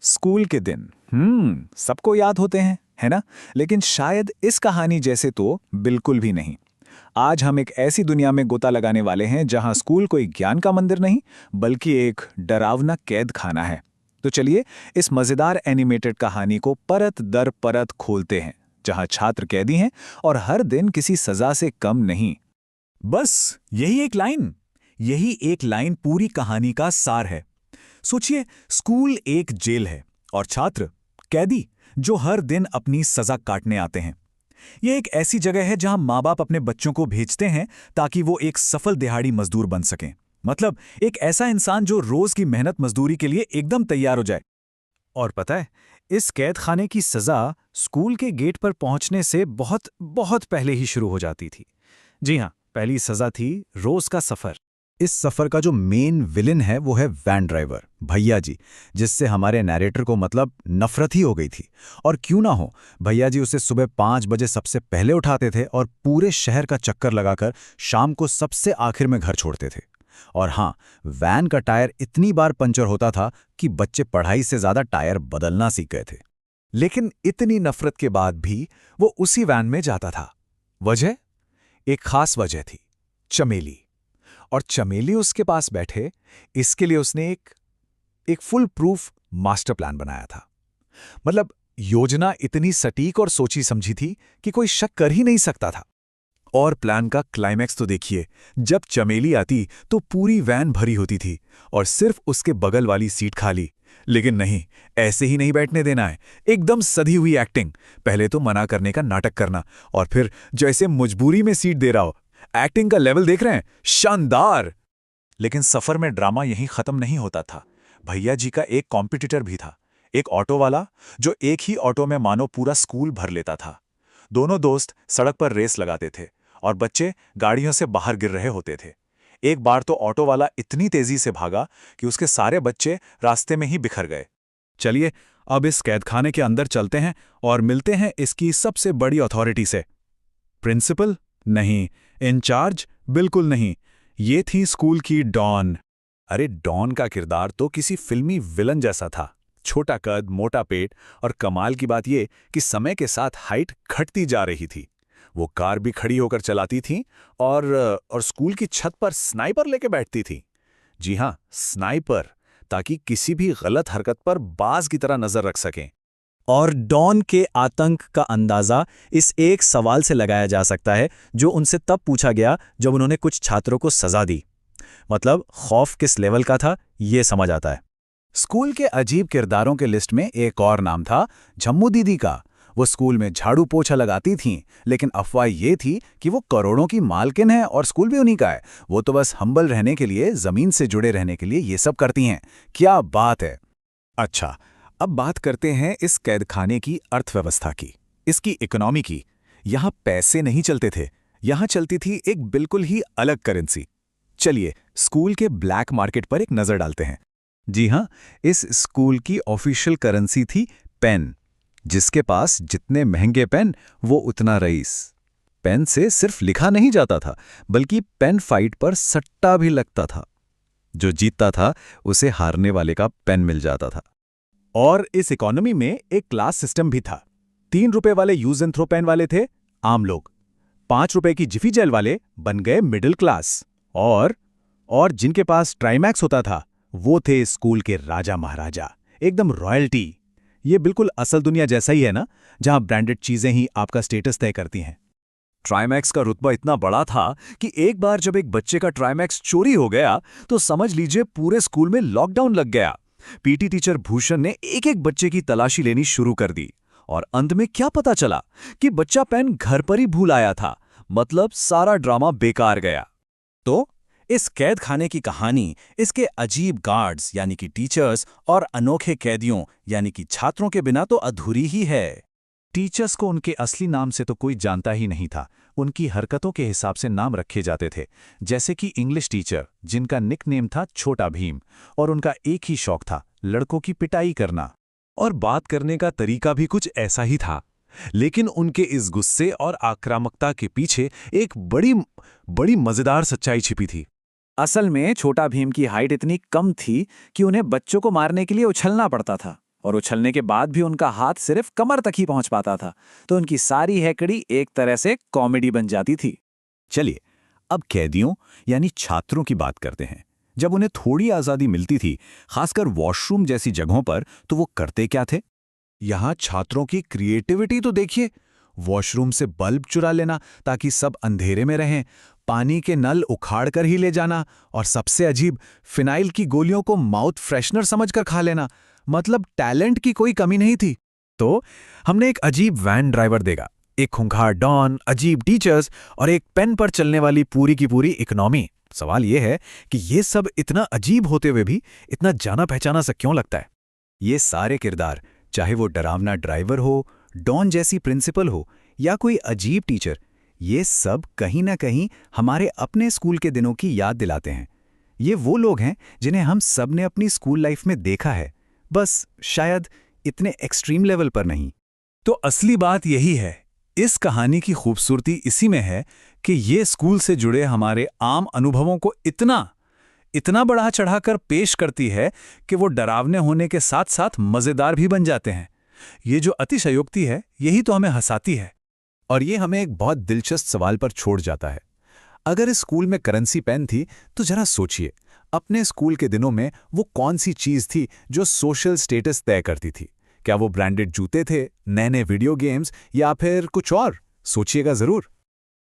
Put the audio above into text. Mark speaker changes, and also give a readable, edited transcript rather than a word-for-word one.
Speaker 1: School के दिन सबको याद होते हैं, है ना? लेकिन शायद इस कहानी जैसे तो बिल्कुल भी नहीं। आज हम एक ऐसी दुनिया में गोता लगाने वाले हैं जहां स्कूल कोई ज्ञान का मंदिर नहीं, बल्कि एक डरावना कैद खाना है। तो चलिए इस मजेदार एनिमेटेड कहानी को परत दर परत खोलते हैं, जहां छात्र कैदी हैं और हर दिन किसी सजा से कम नहीं।
Speaker 2: बस यही एक लाइन पूरी कहानी का सार है। सोचिए, स्कूल एक जेल है और छात्र कैदी जो हर दिन अपनी सजा काटने आते हैं। यह एक ऐसी जगह है जहां माँ बाप अपने बच्चों को भेजते हैं ताकि वो एक सफल दिहाड़ी मजदूर बन सकें। मतलब एक ऐसा इंसान जो रोज की मेहनत मजदूरी के लिए एकदम तैयार हो जाए। और पता है, इस कैद खाने की सजा स्कूल के गेट पर पहुंचने से बहुत बहुत पहले ही शुरू हो जाती थी। जी हाँ, पहली सजा थी रोज का सफर। इस सफर का जो मेन विलेन है वो है वैन ड्राइवर भैया जी, जिससे हमारे नैरेटर को मतलब नफरत ही हो गई थी। और क्यों ना हो, भैया जी उसे सुबह 5 बजे सबसे पहले उठाते थे और पूरे शहर का चक्कर लगाकर शाम को सबसे आखिर में घर छोड़ते थे। और हाँ, वैन का टायर इतनी बार पंचर होता था कि बच्चे पढ़ाई से ज्यादा टायर बदलना सीख गए थे। लेकिन इतनी नफरत के बाद भी वो उसी वैन में जाता था। वजह? एक खास वजह थी, चमेली। और चमेली उसके पास बैठे, इसके लिए उसने एक फुल प्रूफ मास्टर प्लान बनाया था। मतलब योजना इतनी सटीक और सोची समझी थी कि कोई शक कर ही नहीं सकता था। और प्लान का क्लाइमैक्स तो देखिए, जब चमेली आती तो पूरी वैन भरी होती थी और सिर्फ उसके बगल वाली सीट खाली। लेकिन नहीं, ऐसे ही नहीं बैठने देना है। एकदम सधी हुई एक्टिंग। पहले तो मना करने का नाटक करना और फिर जैसे मजबूरी में सीट दे रहा हो। एक्टिंग का लेवल देख रहे हैं? शानदार। लेकिन सफर में ड्रामा यहीं खत्म नहीं होता था। भैया जी का एक कॉम्पिटिटर भी था, एक ऑटो वाला, जो एक ही ऑटो में मानो पूरा स्कूल भर लेता था। दोनों दोस्त सड़क पर रेस लगाते थे और बच्चे गाड़ियों से बाहर गिर रहे होते थे। एक बार तो ऑटो वाला इतनी तेजी से भागा कि उसके सारे बच्चे रास्ते में ही बिखर गए। चलिए अब इस कैदखाने के अंदर चलते हैं और मिलते हैं इसकी सबसे बड़ी अथॉरिटी से। प्रिंसिपल? नहीं। इंचार्ज? बिल्कुल नहीं। ये थी स्कूल की डॉन। अरे डॉन का किरदार तो किसी फिल्मी विलन जैसा था। छोटा कद, मोटा पेट, और कमाल की बात ये कि समय के साथ हाइट घटती जा रही थी। वो कार भी खड़ी होकर चलाती थी और स्कूल की छत पर स्नाइपर लेके बैठती थी। जी हाँ, स्नाइपर, ताकि किसी भी गलत हरकत पर बाज की तरह नजर रख सकें। और डॉन के आतंक का अंदाजा इस एक सवाल से लगाया जा सकता है, जो उनसे तब पूछा गया जब उन्होंने कुछ छात्रों को सजा दी। मतलब खौफ किस लेवल का था, ये समझ आता है। स्कूल के अजीब किरदारों के लिस्ट में एक और नाम था, झम्मू दीदी का। वो स्कूल में झाड़ू पोछा लगाती थीं, लेकिन अफवाह ये थी कि वो करोड़ों की मालकिन है और स्कूल भी उन्हीं का है। वो तो बस हम्बल रहने के लिए, जमीन से जुड़े रहने के लिए ये सब करती हैं। क्या बात है। अच्छा, अब बात करते हैं इस कैदखाने की अर्थव्यवस्था की, इसकी इकोनॉमी की। यहां पैसे नहीं चलते थे, यहां चलती थी एक बिल्कुल ही अलग करेंसी। चलिए स्कूल के ब्लैक मार्केट पर एक नजर डालते हैं। जी हां, इस स्कूल की ऑफिशियल करेंसी थी पेन। जिसके पास जितने महंगे पेन, वो उतना रईस। पेन से सिर्फ लिखा नहीं जाता था, बल्कि पेन फाइट पर सट्टा भी लगता था। जो जीतता था उसे हारने वाले का पेन मिल जाता था। और इस इकोनॉमी में एक क्लास सिस्टम भी था। 3 रुपए वाले यूज एंड थ्रो पेन वाले थे आम लोग। 5 रुपए की जिफी जेल वाले बन गए मिडिल क्लास। और जिनके पास ट्राइमैक्स होता था, वो थे स्कूल के राजा महाराजा, एकदम रॉयल्टी। ये बिल्कुल असल दुनिया जैसा ही है ना, जहां ब्रांडेड चीजें ही आपका स्टेटस तय करती हैं। ट्राइमैक्स का रुतबा इतना बड़ा था कि एक बार जब एक बच्चे का ट्राइमैक्स चोरी हो गया तो समझ लीजिए पूरे स्कूल में लॉकडाउन लग गया। पीटी टीचर भूषण ने एक एक बच्चे की तलाशी लेनी शुरू कर दी। और अंत में क्या पता चला कि बच्चा पेन घर पर ही भूल आया था। मतलब सारा ड्रामा बेकार गया। तो इस कैद खाने की कहानी इसके अजीब गार्ड्स यानी कि टीचर्स और अनोखे कैदियों यानी कि छात्रों के बिना तो अधूरी ही है। टीचर्स को उनके असली नाम से तो कोई जानता ही नहीं था। उनकी हरकतों के हिसाब से नाम रखे जाते थे। जैसे कि इंग्लिश टीचर, जिनका निकनेम था छोटा भीम, और उनका एक ही शौक था, लड़कों की पिटाई करना। और बात करने का तरीका भी कुछ ऐसा ही था। लेकिन उनके इस गुस्से और आक्रामकता के पीछे एक बड़ी मजेदार सच्चाई छिपी थी।
Speaker 1: असल में छोटा भीम की हाइट इतनी कम थी कि उन्हें बच्चों को मारने के लिए उछलना पड़ता था। और उछलने के बाद भी उनका हाथ सिर्फ कमर तक ही पहुंच पाता था, तो उनकी सारी हैकड़ी एक तरह से कॉमेडी बन जाती थी।
Speaker 2: चलिए, अब कैदियों यानी छात्रों की बात करते हैं। जब उन्हें थोड़ी आज़ादी मिलती थी, खासकर वॉशरूम जैसी जगहों पर, तो वो करते क्या थे? यहाँ छात्रों की क्रिएटिविटी तो देखिए। वॉशरूम से बल्ब चुरा लेना ताकि सब अंधेरे में रहें, पानी के नल उखाड़ कर ही ले जाना, और सबसे अजीब, फिनाइल की गोलियों को माउथ फ्रेशनर समझकर खा लेना। मतलब टैलेंट की कोई कमी नहीं थी। तो हमने एक अजीब वैन ड्राइवर देखा, एक खूंखार डॉन, अजीब टीचर्स और एक पेन पर चलने वाली पूरी की पूरी इकोनॉमी। सवाल यह है कि ये सब इतना अजीब होते हुए भी इतना जाना पहचाना सा क्यों लगता है? ये सारे किरदार, चाहे वो डरावना ड्राइवर हो, डॉन जैसी प्रिंसिपल हो या कोई अजीब टीचर, ये सब कहीं ना कहीं हमारे अपने स्कूल के दिनों की याद दिलाते हैं। ये वो लोग हैं जिन्हें हम सब ने अपनी स्कूल लाइफ में देखा है, बस शायद इतने एक्सट्रीम लेवल पर नहीं।
Speaker 1: तो असली बात यही है, इस कहानी की खूबसूरती इसी में है कि ये स्कूल से जुड़े हमारे आम अनुभवों को इतना बढ़ा चढ़ाकर पेश करती है कि वो डरावने होने के साथ साथ मज़ेदार भी बन जाते हैं। ये जो अतिशयोक्ति है, यही तो हमें हंसाती है।
Speaker 2: और ये हमें एक बहुत दिलचस्प सवाल पर छोड़ जाता है। अगर इस स्कूल में करेंसी पेन थी, तो जरा सोचिए, अपने स्कूल के दिनों में वो कौन सी चीज़ थी जो सोशल स्टेटस तय करती थी? क्या वो ब्रांडेड जूते थे, नए नए वीडियो गेम्स, या फिर कुछ और? सोचिएगा ज़रूर।